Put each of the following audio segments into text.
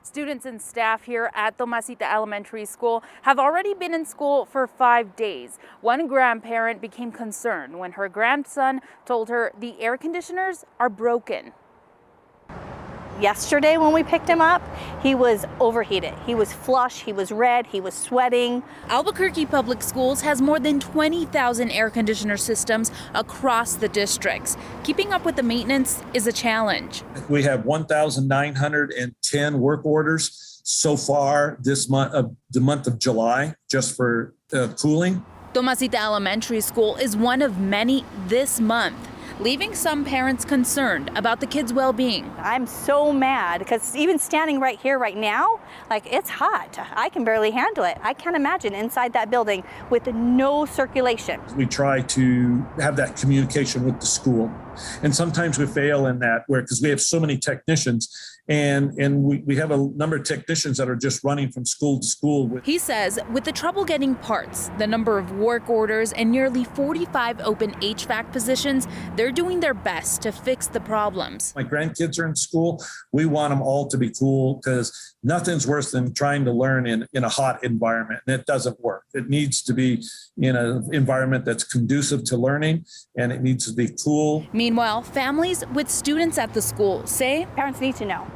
Students and staff here at Tomasita Elementary School have already been in school for 5 days. One grandparent became concerned when her grandson told her the air conditioners are broken. Yesterday when we picked him up, he was overheated. He was flush, he was red, he was sweating. Albuquerque Public Schools has more than 20,000 air conditioner systems across the districts. Keeping up with the maintenance is a challenge. We have 1,910 work orders so far this month, the month of July, just for cooling. Tomasita Elementary School is one of many this month, leaving some parents concerned about the kids' well-being. I'm so mad because even standing right here right now, like, it's hot. I can barely handle it. I can't imagine inside that building with no circulation. We try to have that communication with the school. And sometimes we fail in that because we have so many technicians and we have a number of technicians that are just running from school to school. He says with the trouble getting parts, the number of work orders, and nearly 45 open HVAC positions, they're doing their best to fix the problems. My grandkids are in school. We want them all to be cool because nothing's worse than trying to learn in a hot environment, and it doesn't work. It needs to be in an environment that's conducive to learning, and it needs to be cool. Meanwhile, families with students at the school say parents need to know.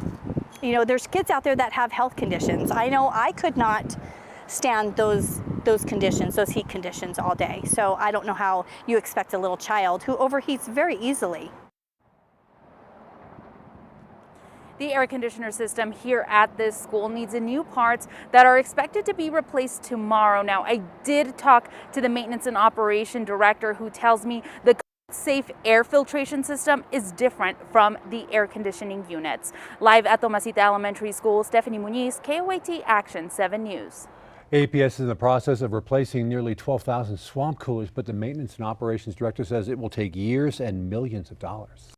You know, there's kids out there that have health conditions. I know I could not stand those conditions, those heat conditions all day. So I don't know how you expect a little child who overheats very easily. the air conditioner system here at this school needs new parts that are expected to be replaced tomorrow. Now, I did talk to the maintenance and operation director, who tells me the safe air filtration system is different from the air conditioning units. Live at Tomasita Elementary School, Stephanie Muniz, KOAT Action 7 News. APS is in the process of replacing nearly 12,000 swamp coolers, but the maintenance and operations director says it will take years and millions of dollars.